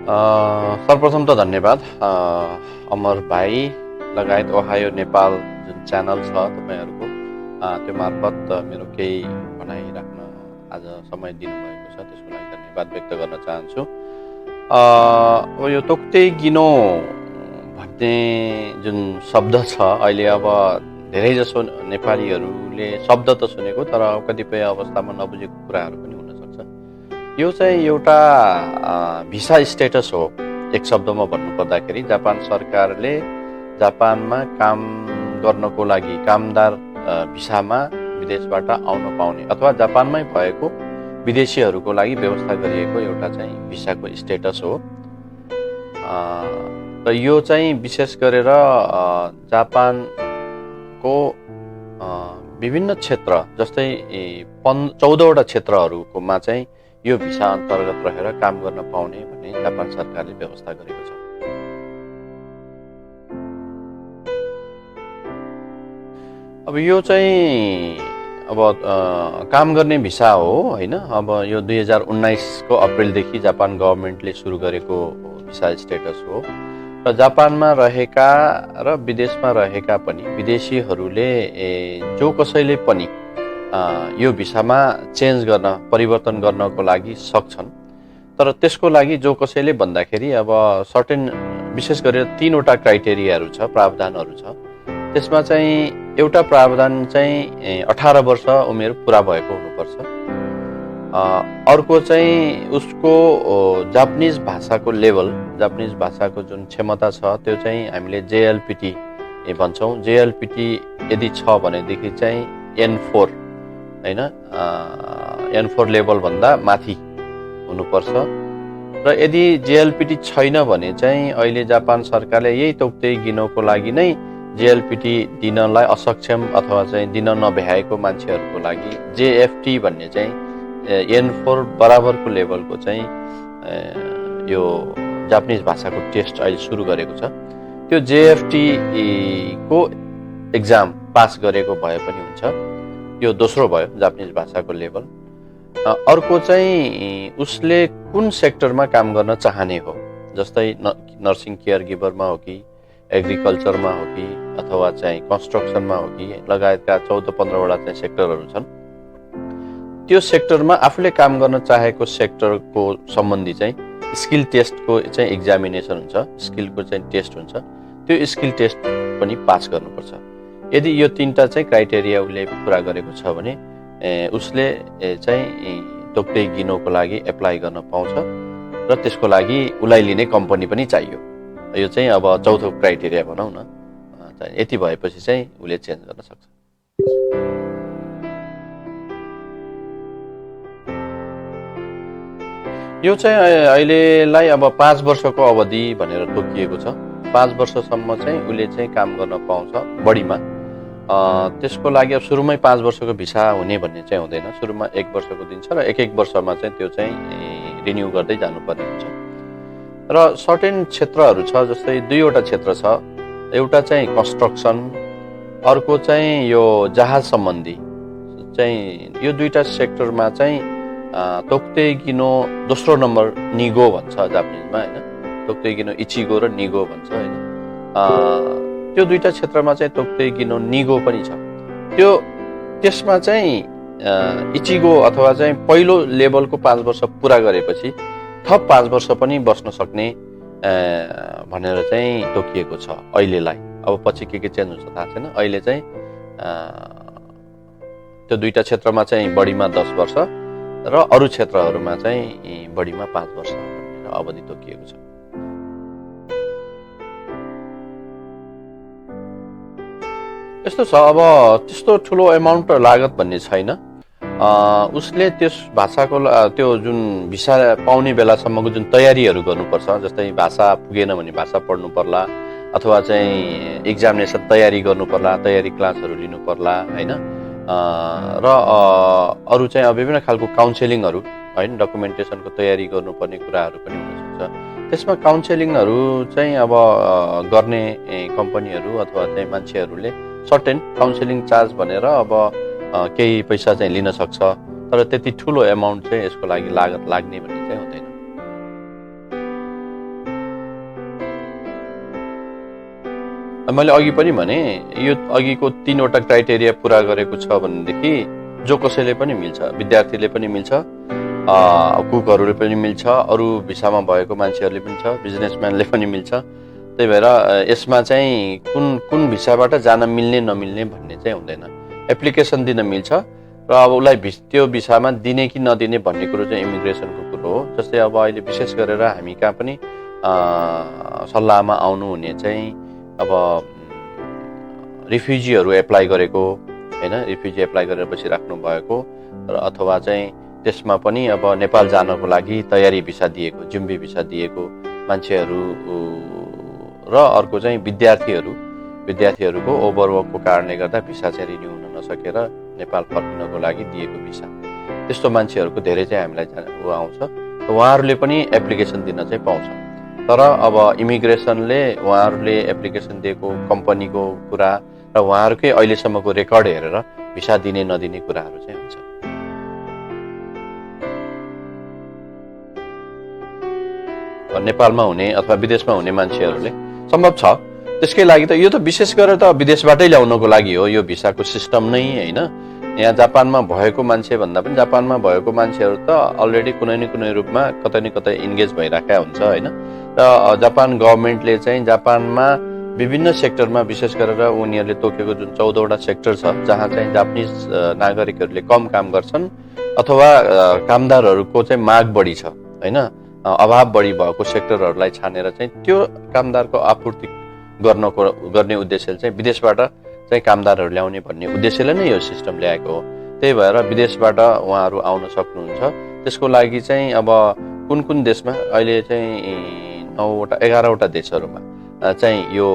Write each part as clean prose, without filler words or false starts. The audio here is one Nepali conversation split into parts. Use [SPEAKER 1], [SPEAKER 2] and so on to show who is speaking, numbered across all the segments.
[SPEAKER 1] सर्वप्रथम त धन्यवाद अमर भाइ लगायत ओहायो नेपाल जुन च्यानल छ तपाईँहरूको त्यो मार्फत मेरो केही भनाइ राख्न आज समय दिनुभएको छ, त्यसको लागि धन्यवाद व्यक्त गर्न चाहन्छु। अब यो तोक्ते गिनो भन्ने जुन शब्द छ, अहिले अब धेरैजसो नेपालीहरूले शब्द त सुनेको, तर कतिपय अवस्थामा नबुझेको कुराहरू पनि हुनसक्छ। यो चाहिँ एउटा भिसा स्टेटस हो। एक शब्दमा भन्नुपर्दाखेरि जापान सरकारले जापानमा काम गर्नको लागि कामदार भिसामा विदेशबाट आउन पाउने अथवा जापानमै भएको विदेशीहरूको लागि व्यवस्था गरिएको एउटा चाहिँ भिसाको स्टेटस हो। र यो चाहिँ विशेष गरेर जापानको विभिन्न क्षेत्र जस्तै 14वटा क्षेत्रहरूकोमा चाहिँ यो भिसा अन्तर्गत रहेर काम गर्न पाउने भन्ने जापान सरकारले व्यवस्था गरेको छ। अब यो चाहिँ काम गर्ने भिसा हो हैन। अब यो 2019को अप्रिलदेखि जापान गभर्मेन्टले सुरु गरेको भिसा स्टेटस हो र जापानमा रहेका र विदेशमा रहेका पनि विदेशीहरूले जो कसैले पनि यो भिसामा चेन्ज गर्न परिवर्तन गर्नको लागि सक्छन्। तर त्यसको लागि जो कसैले भन्दाखेरि अब सर्टेन विशेष गरेर 3वटा क्राइटेरियाहरू छ, प्रावधानहरू छ। त्यसमा चाहिँ एउटा प्रावधान चाहिँ 18 वर्ष उमेर पुरा भएको हुनुपर्छ। अर्को चाहिँ उसको जापानिज भाषाको लेभल, जापानिज भाषाको जुन क्षमता छ त्यो चाहिँ हामीले JLPT भन्छौँ। JLPT यदि छ भनेदेखि चाहिँ N4 हैन, N4 लेभल भन्दा माथि हुनुपर्छ। र यदि JLPT छैन भने चाहिँ अहिले जापान सरकारले यही तोक्ते गिनोको लागि नै JLPT दिनलाई असक्षम अथवा चाहिँ दिन नभ्याएको मान्छेहरूको लागि JFT भन्ने चाहिँ N4 बराबरको लेभलको चाहिँ यो जापानिज भाषाको टेस्ट अहिले सुरु गरेको छ। त्यो JFT को एक्जाम पास गरेको भए पनि हुन्छ। यो दोस्रो भयो जापानिज भाषाको लेभल। अर्को चाहिँ उसले कुन सेक्टरमा काम गर्न चाहने हो, जस्तै नर्सिङ केयर गिभरमा हो कि एग्रिकल्चरमा हो कि अथवा चाहिँ कन्स्ट्रक्सनमा हो कि लगायतका 14-15वटा चाहिँ सेक्टरहरू छन्। त्यो सेक्टरमा आफूले काम गर्न चाहेको सेक्टरको सम्बन्धी चाहिँ स्किल टेस्टको चाहिँ एक्जामिनेसन हुन्छ, स्किलको चाहिँ टेस्ट हुन्छ। त्यो स्किल टेस्ट पनि पास गर्नुपर्छ। यदि यो 3टा चाहिँ क्राइटेरिया उसले पुरा गरेको छ भने उसले चाहिँ तोक्ते गिनोको लागि एप्लाई गर्न पाउँछ र त्यसको लागि उसलाई लिने कम्पनी पनि चाहियो। यो चाहिँ अब 4थो क्राइटेरिया भनौँ न। यति भएपछि चाहिँ उसले चेन्ज गर्न सक्छ। यो चाहिँ अहिलेलाई अब 5 वर्षको अवधि भनेर तोकिएको छ। 5 वर्षसम्म चाहिँ उसले चाहिँ काम गर्न पाउँछ बढीमा। त्यसको लागि अब सुरुमै 5 वर्षको भिसा हुने भन्ने चाहिँ हुँदैन। सुरुमा 1 वर्षको दिन्छ र 1-1 वर्षमा चाहिँ त्यो चाहिँ रिन्यू गर्दै जानुपर्ने हुन्छ। र सर्टेन क्षेत्रहरू छ, जस्तै 2वटा क्षेत्र छ। एउटा चाहिँ कन्स्ट्रक्सन, अर्को चाहिँ यो जहाज सम्बन्धी चाहिँ। यो 2टा सेक्टरमा चाहिँ तोक्ते गिनो दोस्रो नम्बर निगो भन्छ जापानिजमा हैन। तोक्ते गिनो इचिगो र निगो भन्छ हैन। त्यो 2टा क्षेत्रमा चाहिँ तोक्ते गिनो निगो पनि छ। त्यसमा चाहिँ इचिगो अथवा चाहिँ पहिलो लेभलको 5 वर्ष पुरा गरेपछि थप 5 वर्ष पनि बस्न सक्ने भनेर चाहिँ तोकिएको छ अहिलेलाई। अब पछि के चेन्ज हुन्छ थाहा छैन। अहिले चाहिँ त्यो 2टा क्षेत्रमा चाहिँ बढीमा 10 वर्ष र अरू क्षेत्रहरूमा चाहिँ बढीमा 5 वर्ष भनेर अवधि तोकिएको छ। यस्तो छ, अब त्यस्तो ठुलो एमाउन्ट लागत भन्ने छैन। उसले त्यस भाषाको त्यो जुन भिसा पाउने बेलासम्मको जुन तयारीहरू गर्नुपर्छ, जस्तै भाषा पुगेन भने भाषा पढ्नु पर्ला अथवा चाहिँ एक्जामिनेसन तयारी गर्नु पर्ला, तयारी क्लासहरू लिनु पर्ला हैन। र अरू चाहिँ विभिन्न खालको काउन्सेलिङहरू हैन, डकुमेन्टेसनको तयारी गर्नुपर्ने कुराहरू पनि हुनसक्छ। त्यसमा काउन्सेलिङहरू चाहिँ अब गर्ने कम्पनीहरू अथवा चाहिँ मान्छेहरूले सर्टेन काउन्सेलिङ चार्ज भनेर अब केही पैसा चाहिँ लिन सक्छ। तर त्यति ठुलो एमाउन्ट चाहिँ यसको लागि लागत लाग्ने भन्ने चाहिँ हुँदैन। मैले अघि पनि भने यो अघिको 3वटा क्राइटेरिया पुरा गरेको छ भनेदेखि जो कसैले पनि मिल्छ, विद्यार्थीले पनि मिल्छ, कुकहरूले पनि मिल्छ, अरू भिसामा भएको मान्छेहरूले पनि छ, बिजनेसम्यानले पनि मिल्छ। त्यही भएर यसमा चाहिँ कुन भिसाबाट जान मिल्ने नमिल्ने भन्ने चाहिँ हुँदैन। एप्लिकेसन दिन मिल्छ र अब उसलाई त्यो भिसामा दिने कि नदिने भन्ने कुरो चाहिँ इमिग्रेसनको कुरो हो। जस्तै अब अहिले विशेष गरेर हामी कहाँ पनि सल्लाहमा आउनुहुने चाहिँ अब रिफ्युजीहरू एप्लाई गरेको होइन, रिफ्युजी एप्लाई गरेर बसिराख्नु भएको र अथवा चाहिँ त्यसमा पनि अब नेपाल जानको लागि तयारी भिसा दिएको, जुम्बी भिसा दिएको मान्छेहरू र अर्को चाहिँ विद्यार्थीहरूको ओभरवर्कको कारणले गर्दा भिसा चाहिँ रिन्यू हुन नसकेर नेपाल फर्किनको लागि दिएको भिसा, त्यस्तो मान्छेहरूको धेरै चाहिँ हामीलाई आउँछ। उहाँहरूले पनि एप्लिकेसन दिन चाहिँ पाउँछ। तर अब इमिग्रेसनले उहाँहरूले एप्लिकेसन दिएको कम्पनीको कुरा र उहाँहरूकै अहिलेसम्मको रेकर्ड हेरेर भिसा दिने नदिने कुराहरू चाहिँ हुन्छ। नेपालमा हुने अथवा विदेशमा हुने मान्छेहरूले सम्भव छ। त्यसकै लागि त यो त विशेष गरेर त विदेशबाटै ल्याउनको लागि हो यो भिसाको सिस्टम नै होइन। यहाँ जापानमा भएको मान्छे भन्दा पनि जापानमा भएको मान्छेहरू त अलरेडी कुनै न कुनै रूपमा कतै न कतै इन्गेज भइराखेका हुन्छ होइन। र जापान गभर्मेन्टले चाहिँ जापानमा विभिन्न सेक्टरमा विशेष गरेर उनीहरूले तोकेको जुन 14वटा सेक्टर छ जहाँ चाहिँ जापानिज नागरिकहरूले कम काम गर्छन् अथवा कामदारहरूको चाहिँ माग बढी छ होइन, अभाव बढी भएको सेक्टरहरूलाई छानेर चाहिँ त्यो कामदारको आपूर्ति गर्ने उद्देश्यले चाहिँ विदेशबाट चाहिँ कामदारहरू ल्याउने भन्ने उद्देश्यले नै यो सिस्टम ल्याएको हो। त्यही भएर विदेशबाट उहाँहरू आउन सक्नुहुन्छ। त्यसको लागि चाहिँ अब कुन देशमा अहिले चाहिँ 11वटा देशहरूमा चाहिँ यो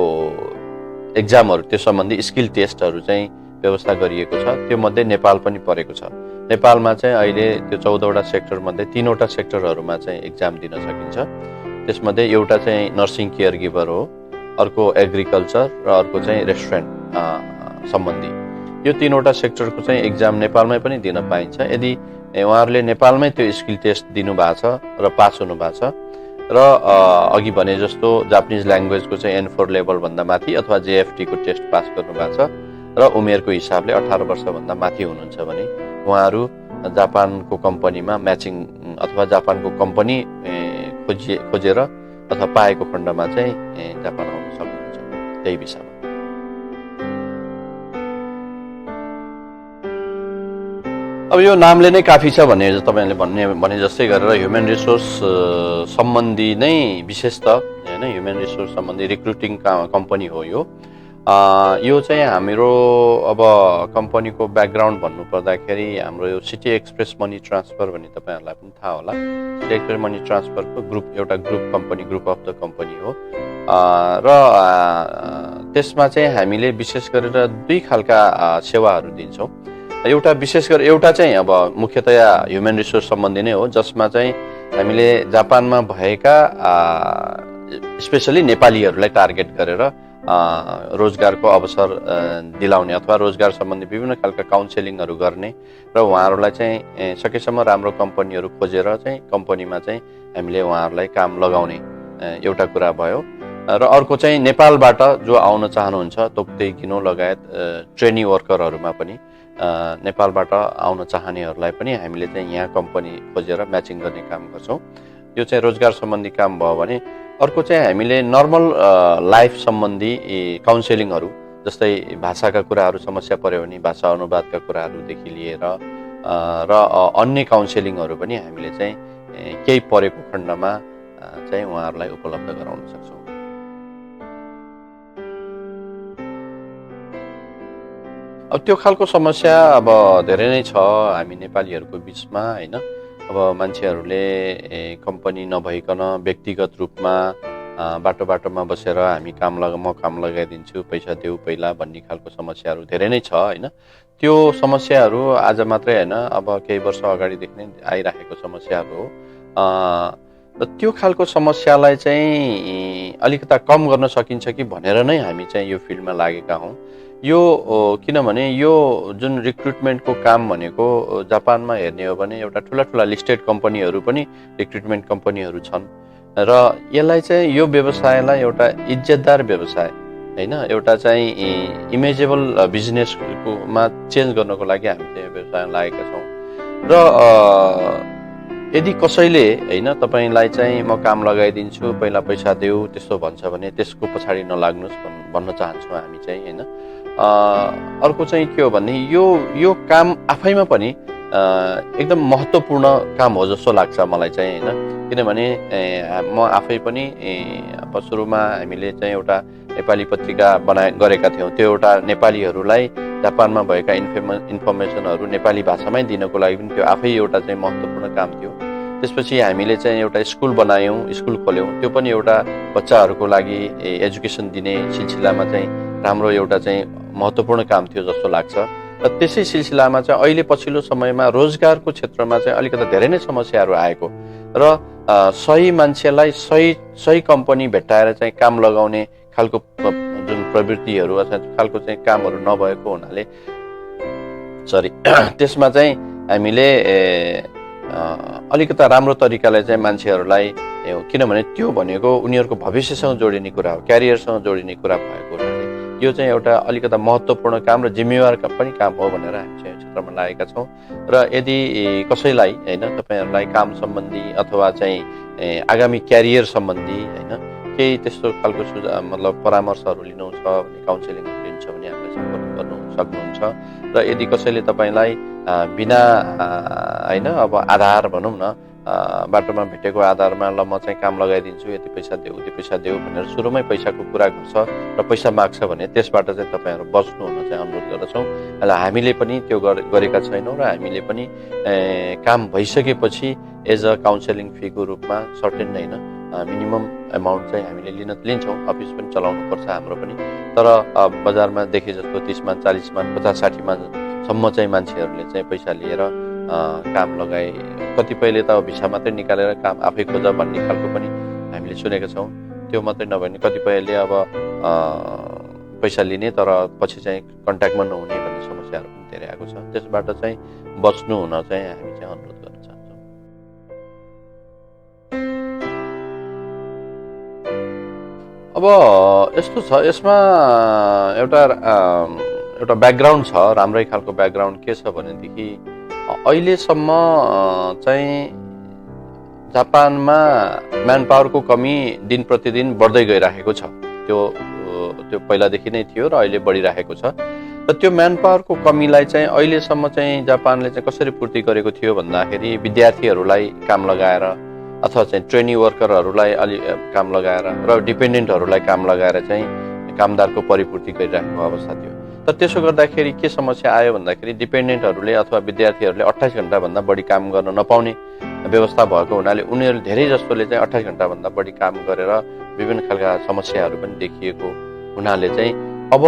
[SPEAKER 1] एक्जामहरू त्यो सम्बन्धी स्किल टेस्टहरू चाहिँ व्यवस्था गरिएको छ। त्यो मध्ये नेपाल पनि परेको छ। नेपालमा चाहिँ अहिले त्यो 14वटा सेक्टरमध्ये 3वटा सेक्टरहरूमा चाहिँ एक्जाम दिन सकिन्छ। त्यसमध्ये एउटा चाहिँ नर्सिङ केयर गिभर हो, अर्को एग्रिकल्चर र अर्को चाहिँ रेस्टुरेन्ट सम्बन्धी। यो 3वटा सेक्टरको चाहिँ एक्जाम नेपालमै पनि दिन पाइन्छ यदि उहाँहरूले नेपालमै त्यो स्किल टेस्ट दिनुभएको छ र पास हुनुभएको छ र अघि भने जस्तो जापानिज ल्याङ्ग्वेजको चाहिँ N4 लेभलभन्दा माथि अथवा JFT को टेस्ट पास गर्नुभएको छ र उमेरको हिसाबले 18 वर्षभन्दा माथि हुनुहुन्छ भने उहाँहरू जापानको कम्पनीमा म्याचिङ अथवा जापानको कम्पनी खोजेर अथवा पाएको खण्डमा चाहिँ जापान आउन सक्नुहुन्छ त्यही भिसामा। अब यो नामले नै काफी छ भने तपाईहरुले भने जस्तै गरेर ह्युमन रिसोर्स सम्बन्धी नै विशेष त हैन, ह्युमन रिसोर्स सम्बन्धी रिक्रुटिङ कम्पनी हो यो। यो चाहिँ हाम्रो अब कम्पनीको ब्याकग्राउन्ड भन्नु पर्दाखेरि हाम्रो यो सिटी एक्सप्रेस मनी ट्रान्सफर भन्ने तपाईहरुलाई पनि थाहा होला। सिटी एक्सप्रेस मनी ट्रान्सफरको एउटा ग्रुप अफ द कम्पनी हो र त्यसमा चाहिँ हामीले विशेष गरेर दुई खालका सेवाहरू दिन्छौँ। एउटा चाहिँ अब मुख्यतया ह्युमन रिसोर्स सम्बन्धी नै हो जसमा चाहिँ हामीले जापानमा भएका स्पेशली नेपालीहरूलाई टार्गेट गरेर रोजगारको अवसर दिलाउने अथवा रोजगार सम्बन्धी विभिन्न खालका काउन्सेलिङहरू गर्ने र उहाँहरूलाई चाहिँ सकेसम्म राम्रो कम्पनीहरू खोजेर चाहिँ कम्पनीमा चाहिँ हामीले उहाँहरूलाई काम लगाउने एउटा कुरा भयो। र अर्को चाहिँ नेपालबाट जो आउन चाहनुहुन्छ तोक्दै किनो लगायत ट्रेनी वर्करहरूमा पनि नेपालबाट आउन चाहनेहरूलाई पनि हामीले चाहिँ यहाँ कम्पनी खोजेर म्याचिङ गर्ने काम गर्छौँ। यो चाहिँ रोजगार सम्बन्धी काम भयो भने अर्को चाहिँ हामीले नर्मल लाइफ सम्बन्धी काउन्सेलिङहरू जस्तै भाषाका कुराहरू समस्या पर्यो भने भाषा अनुवादका कुराहरूदेखि लिएर र अन्य काउन्सेलिङहरू पनि हामीले चाहिँ केही परेको खण्डमा चाहिँ उहाँहरूलाई उपलब्ध गराउन सक्छौँ। अब त्यो खालको समस्या अब धेरै नै छ हामी नेपालीहरूको बिचमा हैन। अब मान्छेहरूले कम्पनी नभइकन व्यक्तिगत रूपमा बाटोमा बसेर हामी म काम लगाइदिन्छु पैसा देऊ पहिला भन्ने खालको समस्याहरू धेरै नै छ हैन। त्यो समस्याहरू आज मात्रै हैन, अब केही वर्ष अगाडिदेखि नै आइराखेको समस्याहरू हो। त्यो खालको समस्यालाई चाहिँ अलिकता कम गर्न सकिन्छ कि भनेर नै हामी चाहिँ यो फिल्डमा लागेका हौँ। यो किनभने यो जुन रिक्रुटमेन्टको काम भनेको जापानमा हेर्ने हो भने एउटा ठुला लिस्टेड कम्पनीहरू पनि रिक्रुटमेन्ट कम्पनीहरू छन् र यसलाई चाहिँ यो व्यवसायलाई एउटा इज्जतदार व्यवसाय होइन एउटा चाहिँ इमेजेबल बिजनेसमा चेन्ज गर्नको लागि हामी चाहिँ व्यवसायमा लागेका छौँ र यदि कसैले होइन तपाईँलाई चाहिँ म काम लगाइदिन्छु पहिला पैसा देऊ त्यस्तो भन्छ भने त्यसको पछाडि नलाग्नुहोस् भन्न चाहन्छौँ हामी चाहिँ होइन। अर्को चाहिँ के हो भने यो काम आफैमा पनि एकदम महत्त्वपूर्ण काम हो जस्तो लाग्छ मलाई चाहिँ होइन। किनभने म आफै पनि अब सुरुमा हामीले चाहिँ एउटा नेपाली पत्रिका गरेका थियौँ। त्यो एउटा नेपालीहरूलाई जापानमा भएका इन्फर्मेसनहरू नेपाली भाषामै दिनको लागि पनि त्यो आफै एउटा चाहिँ महत्त्वपूर्ण काम थियो। त्यसपछि हामीले चाहिँ एउटा स्कुल बनायौँ, स्कुल खोल्यौँ। त्यो पनि एउटा बच्चाहरूको लागि एजुकेसन दिने सिलसिलामा चाहिँ राम्रो एउटा चाहिँ महत्त्वपूर्ण काम थियो जस्तो लाग्छ। र त्यसै सिलसिलामा चाहिँ अहिले पछिल्लो समयमा रोजगारको क्षेत्रमा चाहिँ अलिकति धेरै नै समस्याहरू आएको र सही मान्छेलाई सही कम्पनी भेट्टाएर चाहिँ काम लगाउने खालको जुन प्रवृत्तिहरू अथवा खालको चाहिँ कामहरू नभएको हुनाले त्यसमा चाहिँ हामीले अलिकता राम्रो तरिकाले चाहिँ मान्छेहरूलाई किनभने त्यो भनेको उनीहरूको भविष्यसँग जोडिने कुरा हो, क्यारियरसँग जोडिने कुरा भएको हुनाले यो चाहिँ एउटा अलिकता महत्त्वपूर्ण काम र जिम्मेवार पनि काम हो भनेर हामी चाहिँ क्षेत्रमा लागेका छौँ। र यदि कसैलाई होइन तपाईँहरूलाई काम सम्बन्धी अथवा चाहिँ आगामी क्यारियर सम्बन्धी होइन केही त्यस्तो खालको मतलब परामर्शहरू लिनु छ भने काउन्सिलिङहरू लिन्छ भने हामीलाई सम्पर्क गर्नु सक्नुहुन्छ। र यदि कसैले तपाईँलाई बिना होइन अब आधार भनौँ न बाटोमा भेटेको आधारमा ल म चाहिँ काम लगाइदिन्छु यति पैसा देऊ भनेर सुरुमै पैसाको कुरा गर्छ र पैसा माग्छ भने त्यसबाट चाहिँ तपाईँहरू बच्नु हुन चाहिँ अनुरोध गर्दछौँ। र हामीले पनि त्यो गरेका छैनौँ र हामीले पनि काम भइसकेपछि एज अ काउन्सिलिङ फीको रूपमा सर्टेन होइन मिनिमम एमाउन्ट चाहिँ हामीले लिन्छौँ। अफिस पनि चलाउनु पर्छ हाम्रो पनि। तर बजारमा देखे जस्तो 30 मान 40 मान 50-60 मानसम्म चाहिँ मान्छेहरूले चाहिँ पैसा लिएर काम लगाए। कतिपयले त भिसा मात्रै निकालेर काम आफै खोज भन्ने खालको पनि हामीले सुनेका छौँ। त्यो मात्रै नभए कतिपयले अब पैसा लिने तर पछि चाहिँ कन्ट्याक्टमा नहुने भन्ने समस्याहरू पनि धेरै आएको छ। त्यसबाट चाहिँ बच्नु हुन चाहिँ हामी चाहिँ अनुरोध गर्न चाहन्छौँ। अब यस्तो छ, यसमा एउटा ब्याकग्राउन्ड छ, राम्रै खालको ब्याकग्राउन्ड के छ भनेदेखि अहिलेसम्म चाहिँ जापानमा म्यान पावरको कमी दिन प्रतिदिन बढ्दै गइरहेको छ। त्यो पहिलादेखि नै थियो र अहिले बढिरहेको छ। र त्यो म्यान पावरको कमीलाई चाहिँ अहिलेसम्म चाहिँ जापानले चाहिँ कसरी पूर्ति गरेको थियो भन्दाखेरि विद्यार्थीहरूलाई काम लगाएर अथवा चाहिँ ट्रेनी वर्करहरूलाई काम लगाएर र डिपेन्डेन्टहरूलाई काम लगाएर चाहिँ कामदारको परिपूर्ति गरिरहेको अवस्था थियो। तर त्यसो गर्दाखेरि के समस्या आयो भन्दाखेरि डिपेन्डेन्टहरूले अथवा विद्यार्थीहरूले 28 घण्टाभन्दा बढी काम गर्न नपाउने व्यवस्था भएको हुनाले उनीहरू धेरै जस्तोले चाहिँ 28 घण्टाभन्दा बढी काम गरेर विभिन्न खालका समस्याहरू पनि देखिएको हुनाले चाहिँ अब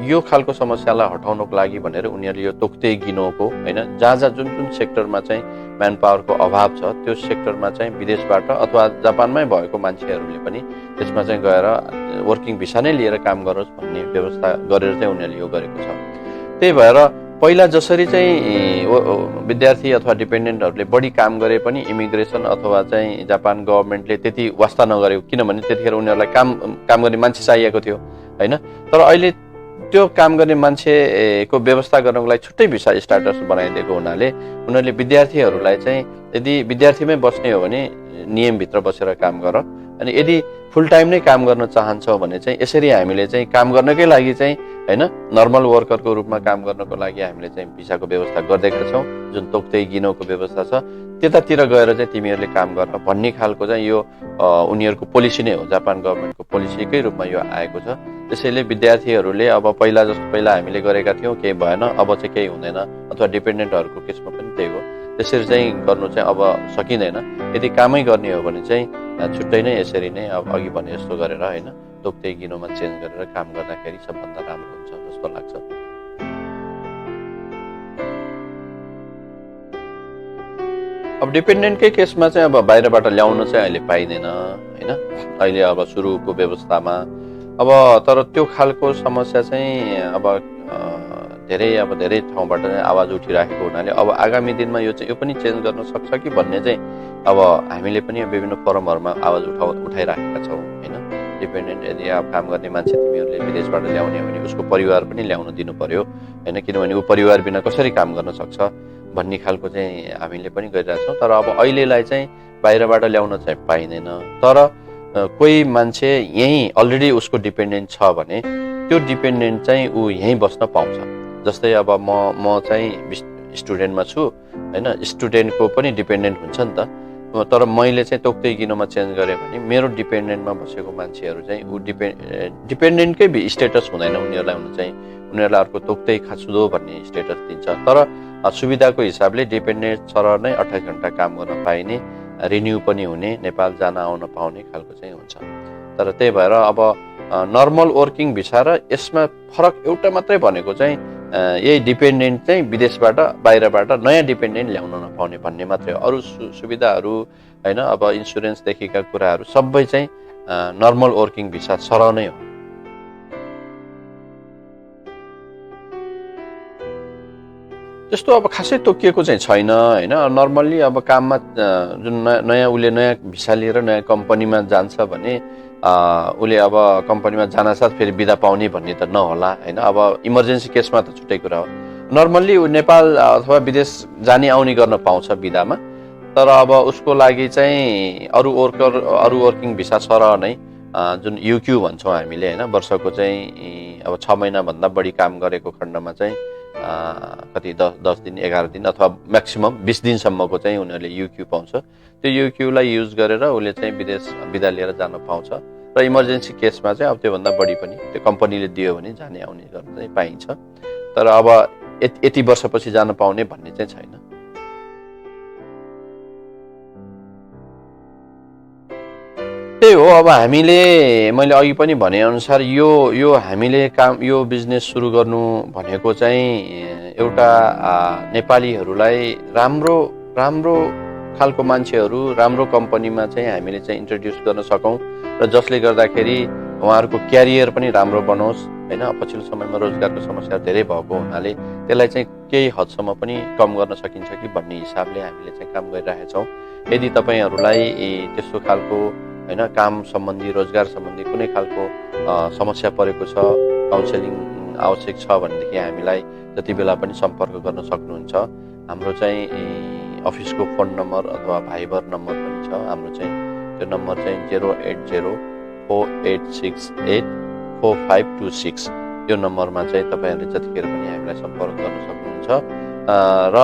[SPEAKER 1] यो खालको समस्यालाई हटाउनको लागि भनेर उनीहरूले यो तोक्ते गिनोको होइन जहाँ जुन सेक्टरमा चाहिँ म्यान पावरको अभाव छ त्यो सेक्टरमा चाहिँ विदेशबाट अथवा जापानमै भएको मान्छेहरूले पनि त्यसमा चाहिँ गएर वर्किङ भिसा नै लिएर काम गरोस् भन्ने व्यवस्था गरेर चाहिँ उनीहरूले यो गरेको छ। त्यही भएर पहिला जसरी चाहिँ विद्यार्थी अथवा डिपेन्डेन्टहरूले बढी काम गरे पनि इमिग्रेसन अथवा चाहिँ जापान गभर्मेन्टले त्यति वास्ता नगरेको, किनभने त्यतिखेर उनीहरूलाई काम गर्ने मान्छे चाहिएको थियो होइन। तर अहिले त्यो काम गर्ने मान्छेको व्यवस्था गर्नको लागि छुट्टै भिसा स्टाटस बनाइदिएको हुनाले उनीहरूले विद्यार्थीहरूलाई चाहिँ यदि विद्यार्थीमै बस्ने हो भने नियमभित्र बसेर काम गर, अनि यदि फुल टाइम नै काम गर्न चाहन्छौ भने चाहिँ यसरी हामीले चाहिँ काम गर्नकै लागि चाहिँ होइन नर्मल वर्करको रूपमा काम गर्नको लागि हामीले चाहिँ भिसाको व्यवस्था गर्दैका छौँ। जुन तोक्दै गिनोको व्यवस्था छ त्यतातिर गएर चाहिँ तिमीहरूले काम गर भन्ने खालको चाहिँ यो उनीहरूको पोलिसी नै हो, जापान गभर्मेन्टको पोलिसीकै रूपमा यो आएको छ। त्यसैले विद्यार्थीहरूले अब पहिला हामीले गरेका थियौँ केही भएन, अब चाहिँ केही हुँदैन, अथवा डिपेन्डेन्टहरूको केसमा पनि त्यही हो। त्यसरी चाहिँ गर्नु चाहिँ अब सकिँदैन। यदि कामै गर्ने हो भने चाहिँ छुट्टै नै यसरी नै अब अघि भने जस्तो गरेर होइन तोक्दै गिनोमा चेन्ज गरेर काम गर्दाखेरि सबभन्दा राम्रो हुन्छ जस्तो लाग्छ। अब डिपेन्डेन्टकै केसमा चाहिँ अब बाहिरबाट ल्याउन चाहिँ अहिले पाइँदैन होइन, अहिले अब सुरुको व्यवस्थामा। अब तर त्यो खालको समस्या चाहिँ अब धेरै ठाउँबाट चाहिँ आवाज उठिरहेको हुनाले अब आगामी दिनमा यो पनि चेन्ज गर्न सक्छ कि भन्ने चाहिँ अब हामीले पनि विभिन्न फोरमहरूमा आवाज उठाइरहेका छौँ होइन। डिपेन्डेन्ट यदि अब काम गर्ने मान्छे तिमीहरूले विदेशबाट ल्याउने हो भने उसको परिवार पनि ल्याउन दिनु पर्यो होइन, किनभने ऊ परिवार बिना कसरी काम गर्न सक्छ भन्ने खालको चाहिँ हामीले पनि गरिरहेछौँ। तर अब अहिलेलाई चाहिँ बाहिरबाट ल्याउन चाहिँ पाइँदैन। तर कोही मान्छे यहीँ अलरेडी उसको डिपेन्डेन्ट छ भने त्यो डिपेन्डेन्ट चाहिँ ऊ यहीँ बस्न पाउँछ। जस्तै अब म चाहिँ स्टुडेन्टमा छु होइन, स्टुडेन्टको पनि डिपेन्डेन्ट हुन्छ नि त। तर मैले चाहिँ तोक्तै गिनोमा चेन्ज गरेँ भने मेरो डिपेन्डेन्टमा बसेको मान्छेहरू चाहिँ ऊ डिपेन्डेन्टकै स्टेटस हुँदैन उनीहरूलाई हुनु चाहिँ, उनीहरूलाई अर्को तोक्तै खाँचुदो भन्ने स्टेटस दिन्छ। तर सुविधाको हिसाबले डिपेन्डेन्ट सर नै 28 घन्टा काम गर्न पाइने, रिन्यू पनि हुने, नेपाल जान आउन पाउने खालको चाहिँ हुन्छ। तर त्यही भएर अब नर्मल वर्किङ भिसा र यसमा फरक एउटा मात्रै भनेको चाहिँ यही डिपेन्डेन्ट चाहिँ विदेशबाट बाहिरबाट नयाँ डिपेन्डेन्ट ल्याउन नपाउने भन्ने मात्रै हो। अरू सुविधाहरू होइन, अब इन्सुरेन्सदेखिका कुराहरू सबै चाहिँ नर्मल वर्किङ भिसा सरह नै हो। त्यस्तो अब खासै तोकिएको चाहिँ छैन होइन। नर्मल्ली अब काममा जुन उसले नयाँ भिसा लिएर नयाँ कम्पनीमा जान्छ भने उसले अब कम्पनीमा जानसाथ फेरि बिदा पाउने भन्ने त नहोला होइन। अब इमर्जेन्सी केसमा त छुट्टै कुरा हो। नर्मल्ली ऊ नेपाल अथवा विदेश जाने आउने गर्न पाउँछ बिदामा। तर अब उसको लागि चाहिँ अरू वर्किङ भिसा सरह नै जुन युक्यू भन्छौँ हामीले होइन, वर्षको चाहिँ अब 6 महिनाभन्दा बढी काम गरेको खण्डमा चाहिँ कति 10 दिन 11 दिन अथवा म्याक्सिमम 20 दिनसम्मको चाहिँ उनीहरूले युक्यू पाउँछ। त्यो युक्यूलाई युज गरेर उसले चाहिँ विदेश बिदा लिएर जान पाउँछ। र इमर्जेन्सी केसमा चाहिँ अब त्योभन्दा बढी पनि त्यो कम्पनीले दियो भने जाने आउने गर्न चाहिँ पाइन्छ। तर अब यति वर्षपछि जान पाउने भन्ने चाहिँ छैन। त्यही हो, अब मैले अघि पनि भनेअनुसार यो हामीले यो बिजनेस सुरु गर्नु भनेको चाहिँ एउटा नेपालीहरूलाई राम्रो खालको मान्छेहरू राम्रो कम्पनीमा चाहिँ हामीले चाहिँ इन्ट्रोड्युस गर्न सकौँ र जसले गर्दाखेरि उहाँहरूको क्यारियर पनि राम्रो बनोस् होइन। पछिल्लो समयमा रोजगारको समस्या धेरै भएको हुनाले त्यसलाई चाहिँ केही हदसम्म पनि कम गर्न सकिन्छ कि भन्ने हिसाबले हामीले चाहिँ काम गरिरहेका छौँ। यदि तपाईँहरूलाई त्यस्तो खालको होइन काम सम्बन्धी रोजगार सम्बन्धी कुनै खालको समस्या परेको छ, काउन्सिलिङ आवश्यक छ भनेदेखि हामीलाई जति बेला पनि सम्पर्क गर्न सक्नुहुन्छ। हाम्रो चाहिँ अफिसको फोन नम्बर अथवा भाइबर नम्बर पनि छ। हाम्रो चाहिँ त्यो नम्बर चाहिँ 08048684526 यो नम्बरमा चाहिँ तपाईँहरूले जतिखेर पनि हामीलाई सम्पर्क गर्न सक्नुहुन्छ। र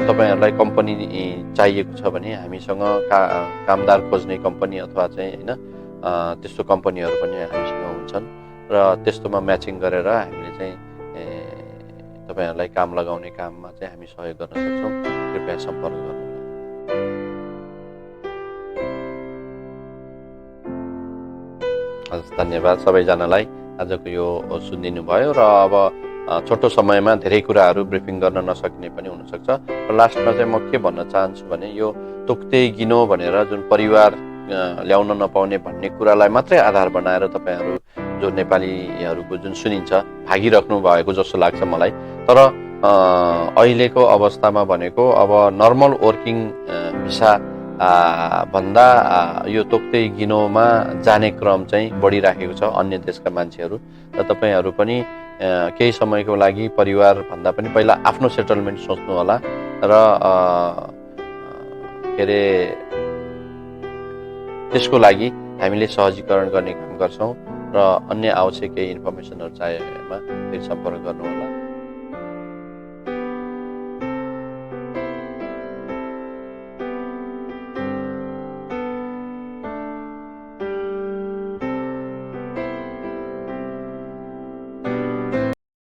[SPEAKER 1] तपाईँहरूलाई कम्पनी चाहिएको छ भने हामीसँग कामदार खोज्ने कम्पनी अथवा चाहिँ होइन त्यस्तो कम्पनीहरू पनि हामीसँग हुन्छन् र त्यस्तोमा म्याचिङ गरेर हामीले चाहिँ तपाईँहरूलाई काम लगाउने काममा चाहिँ हामी सहयोग गर्न सक्छौँ। कृपया सम्पर्क गर्नुहोला। हस्, धन्यवाद सबैजनालाई आजको यो सुनिदिनु भयो। र अब छोटो समयमा धेरै कुराहरू ब्रिफिङ गर्न नसकिने पनि हुनसक्छ। र लास्टमा चाहिँ म के भन्न चाहन्छु भने यो तोक्तै गिनो भनेर जुन परिवार ल्याउन नपाउने भन्ने कुरालाई मात्रै आधार बनाएर तपाईँहरू जो नेपालीहरूको जुन सुनिन्छ भागिराख्नु भएको जस्तो लाग्छ मलाई। तर अहिलेको अवस्थामा भनेको अब नर्मल वर्किङ भिसा भन्दा यो तोक्तै गिनोमा जाने क्रम चाहिँ बढिराखेको छ अन्य देशका मान्छेहरू। र तपाईँहरू पनि केही समयको लागि परिवार भन्दा पनि पहिला आफ्नो सेटलमेन्ट सोच्नु होला। र के अरे त्यसको लागि हामीले सहजीकरण गर्ने काम गर्छौँ। र अन्य आवश्यक केही इन्फर्मेसनहरू चाहिएमा फेरि सम्पर्क गर्नु होला।